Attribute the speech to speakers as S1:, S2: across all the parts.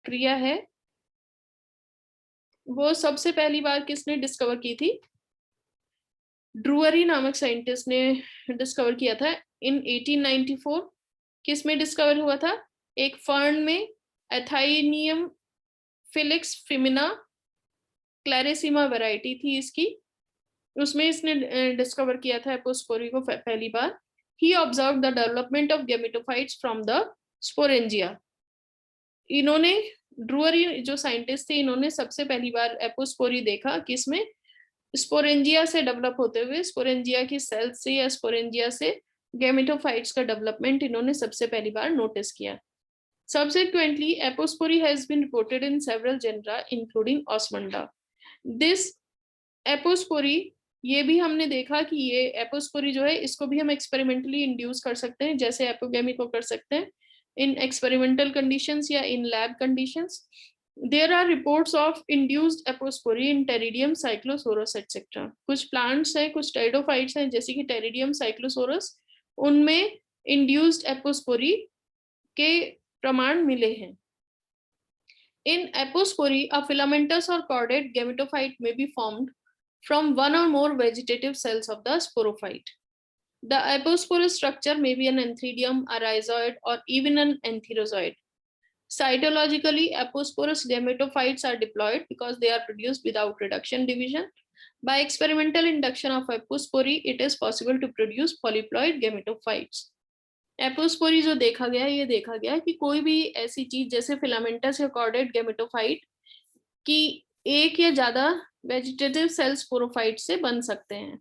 S1: प्रक्रिया है वो सबसे पहली बार किसने डिस्कवर की थी? ड्रूअरी नामक साइंटिस्ट ने डिस्कवर किया था इन 1894। किस में डिस्कवर हुआ था? एक फर्न में, एथाइनियम फिलिक्स फेमिना क्लैरिसिमा वैरायटी थी इसकी, उसमें इसने डिस्कवर किया था एपोस्पोरी को पहली बार। ही observe the development of gametophytes from the sporangia. इन्होंने, ड्रूअरी जो साइंटिस्ट थे, इन्होंने सबसे पहली बार एपोस्पोरी देखा किसमें? स्पोरेंजिया से डेवलप होते हुए, स्पोरेंजिया की सेल से या स्पोरेंजिया से गैमेटोफाइट्स का डेवलपमेंट इन्होंने सबसे पहली बार नोटिस किया। Subsequently, apospory has been reported in several genera, including Osmunda. This apospory, ये भी हमने देखा कि ये एपोस्पोरी जो है इसको भी हम एक्सपेरिमेंटली इंड्यूस कर सकते हैं, जैसे एपोगेमी को कर सकते हैं इन एक्सपेरिमेंटल कंडीशंस या in lab conditions. There are reports of induced apospory in Pteridium, Cyclosorus etcetera. कुछ प्लांट्स हैं, कुछ टेरिडोफाइट्स हैं जैसे कि टेरिडियम, साइक्लोसोरस, उनमें इंड्यूस्ड एपोस्पोरी के प्रमाण मिले हैं। In epospore, a filamentous or cordate gametophyte may be formed from one or more vegetative cells of the sporophyte. The eposporous structure may be an antheridium, a rhizoid, or even an antherozoid. Cytologically, eposporous gametophytes are diploid because they are produced without reduction division. By experimental induction of epospore, it is possible to produce polyploid gametophytes. Apospory जो देखा गया, ये देखा गया कि कोई भी ऐसी चीज जैसे फिलामेंटस या कॉर्डेट गैमेटोफाइट की एक या ज्यादा वेजिटेटिव सेल स्पोरोफाइट से बन सकते हैं।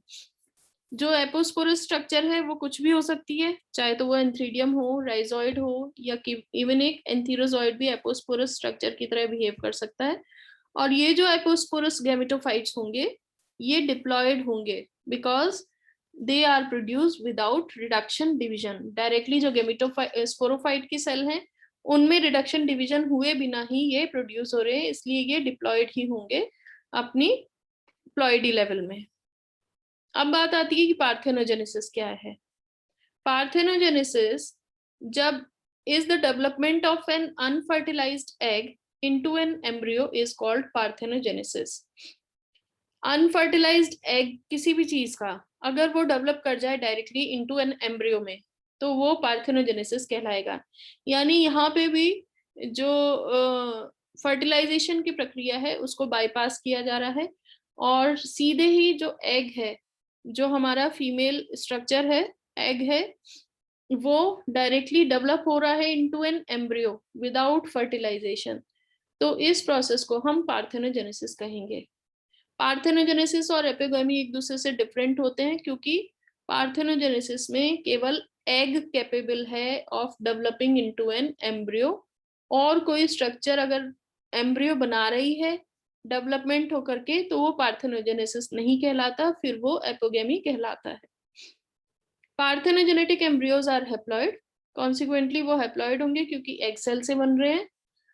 S1: जो एपोस्पोरस स्ट्रक्चर है वो कुछ भी हो सकती है, चाहे तो वो एंथ्रीडियम हो, राइजोइड हो, या इवन एक एंथीरोजोइड भी एपोस्पोरस स्ट्रक्चर की तरह बिहेव कर सकता है। और ये जो एपोस्पोरस गैमेटोफाइट्स होंगे ये डिप्लॉयड होंगे because they are produced without reduction division. Directly जो स्पोरोफाइट की सेल हैं उनमें रिडक्शन डिवीजन हुए बिना ही ये प्रोड्यूस हो रहे हैं, इसलिए ये डिप्लॉयड ही होंगे अपनी प्लॉइडी लेवल में। अब बात आती है कि पार्थेनोजेनेसिस क्या है। पार्थेनोजेनेसिस जब is the development of an unfertilized egg into an embryo is called parthenogenesis. Unfertilised egg किसी भी चीज का अगर वो डेवलप कर जाए डायरेक्टली इनटू एन एम्ब्रियो में तो वो पार्थेनोजेनेसिस कहलाएगा। यानी यहाँ पे भी जो फर्टिलाइजेशन की प्रक्रिया है उसको बाईपास किया जा रहा है और सीधे ही जो एग है, जो हमारा फीमेल स्ट्रक्चर है, एग है, वो डायरेक्टली डेवलप हो रहा है into an embryo without fertilization. तो इस प्रोसेस को हम पार्थेनोजेनेसिस कहेंगे। पार्थेनोजेनेसिस और एपिगेमी एक दूसरे से डिफरेंट होते हैं क्योंकि पार्थेनोजेनेसिस में केवल एग कैपेबल है of developing into an embryo, और कोई स्ट्रक्चर अगर एम्ब्रियो बना रही है डेवलपमेंट होकर के तो वो पार्थेनोजेनेसिस नहीं कहलाता, फिर वो एपोगेमी कहलाता है। Parthenogenetic embryos are haploid, consequently वो हेप्लॉइड होंगे क्योंकि एग सेल से बन रहे हैं।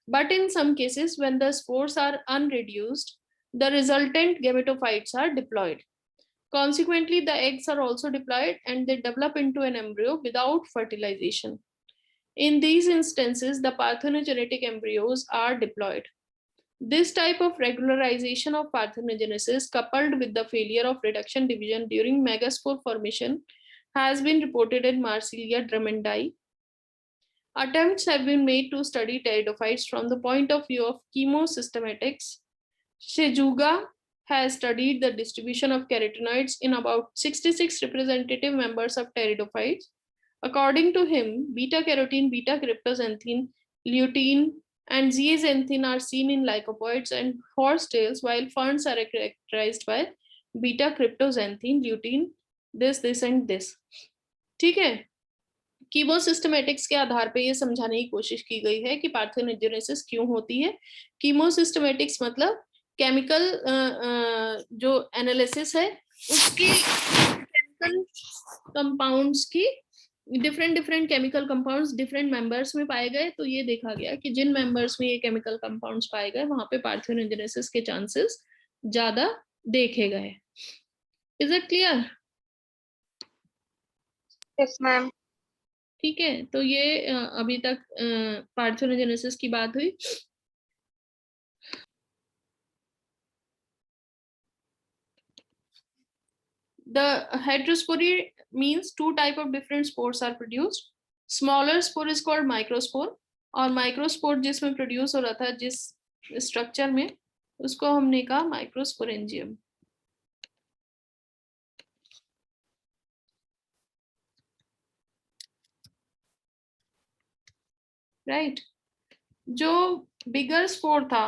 S1: But in some cases when the spores are unreduced, the resultant gametophytes are diploid. Consequently, the eggs are also diploid and they develop into an embryo without fertilization. In these instances, the parthenogenetic embryos are diploid. This type of regularization of parthenogenesis, coupled with the failure of reduction division during megaspore formation, has been reported in Marsilea drummondi. Attempts have been made to study pteridophytes from the point of view of chemosystematics. Shizuga has studied the distribution of carotenoids in about 66 representative members of pteridophytes. According to him, beta-carotene, beta-cryptoxanthine, lutein, and zeaxanthin are seen in lycopods and horsetails, while ferns are characterized by beta-cryptoxanthine, lutein, this and this. ठीक है, कीमोसिस्टमेटिक्स के आधार पे ये समझाने की कोशिश की गई है कि पार्थेनोजेनेसिस क्यों होती है। कीमोसिस्टमेटिक्स मतलब केमिकल जो एनालिसिस है उसकी केमिकल कंपाउंड्स की different chemical compounds different members में पाए गए, तो ये देखा गया कि जिन मेंबर्स में ये केमिकल कंपाउंड्स पाए गए वहां पे पार्थेनोजेनेसिस के चांसेस ज्यादा देखे गए। Is it clear?
S2: Yes ma'am.
S1: ठीक है, तो ये अभी तक पार्थेनोजेनेसिस की बात हुई। The heterospory means two type of different spores are produced. Smaller spore is called microspore, और माइक्रोस्पोर जिसमें प्रोड्यूस हो रहा था जिस स्ट्रक्चर में, उसको हमने कहा माइक्रोस्पोरेंजियम. राइट. जो बिगर स्पोर था,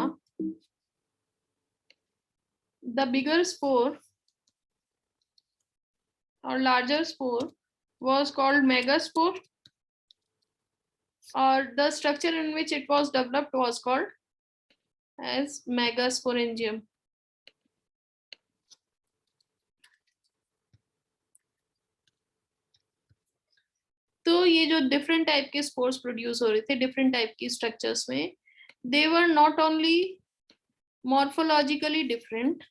S1: the bigger spore or larger spore was called megaspore, or the structure in which it was developed was called as megasporangium. तो ये जो डिफरेंट टाइप के स्पोर्स प्रोड्यूस हो रहे थे डिफरेंट टाइप की स्ट्रक्चर्स में, they were not only morphologically different,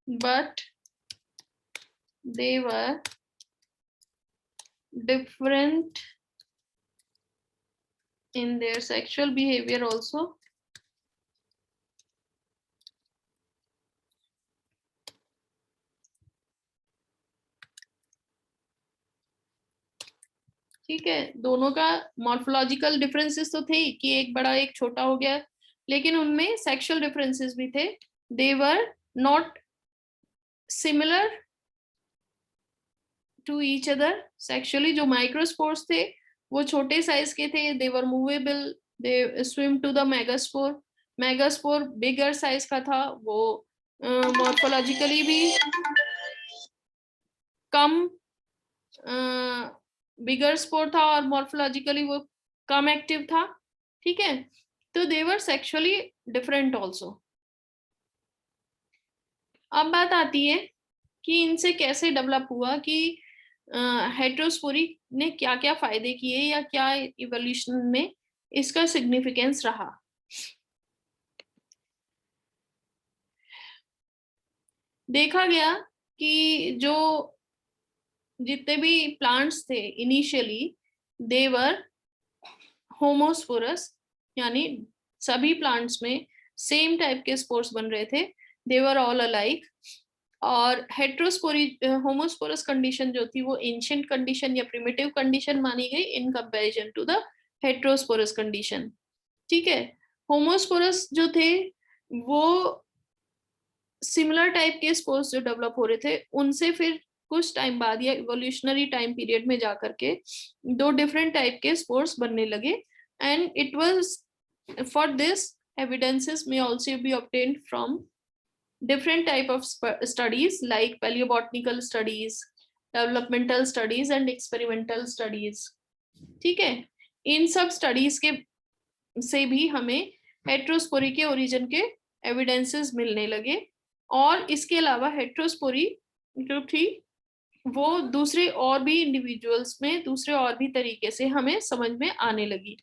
S1: but they were different in their sexual behavior also. ठीक है, दोनों का मॉर्फोलॉजिकल डिफरेंसेस तो थे कि एक बड़ा एक छोटा हो गया, लेकिन उनमें सेक्सुअल डिफरेंसेस भी थे. They were not similar to each other sexually. जो माइक्रोस्पोर्स थे वो छोटे साइज के थे, they were movable, they swim to the megaspore. Megaspore bigger size का था, वो मॉर्फोलॉजिकली भी कम बिगर स्पोर था और मॉर्फोलॉजिकली वो कम एक्टिव था. ठीक है, तो दे वर सेक्सुअली डिफरेंट ऑल्सो. अब बात आती है कि इनसे कैसे डेवलप हुआ, कि हेटेरोस्पोरी ने क्या क्या फायदे किए या क्या इवोल्यूशन में इसका सिग्निफिकेंस रहा. देखा गया कि जो जितने भी प्लांट्स थे इनिशियली दे वर होमोस्पोरस, यानी सभी प्लांट्स में सेम टाइप के स्पोर्स बन रहे थे, दे वर ऑल अलाइक. और हेट्रोस्पोरी होमोस्पोरस कंडीशन जो थी वो एंशिएंट कंडीशन या प्रिमिटिव कंडीशन मानी गई in comparison to the heterosporous condition. ठीक है, होमोस्पोरस जो थे वो सिमिलर टाइप के स्पोर्स जो डेवलप हो रहे थे उनसे फिर कुछ टाइम बाद या इवोल्यूशनरी टाइम पीरियड में जाकर के दो डिफरेंट टाइप के स्पोर्स बनने लगे. And it was for this evidences may also be obtained from different type of studies like paleobotanical studies, developmental studies and experimental studies. ठीक है, इन सब स्टडीज के से भी हमें हेट्रोस्पोरी के ओरिजिन के एविडेंसेस मिलने लगे. और इसके अलावा हेट्रोस्पोरी जो थी वो दूसरे और भी इंडिविजुअल्स में दूसरे और भी तरीके से हमें समझ में आने लगी.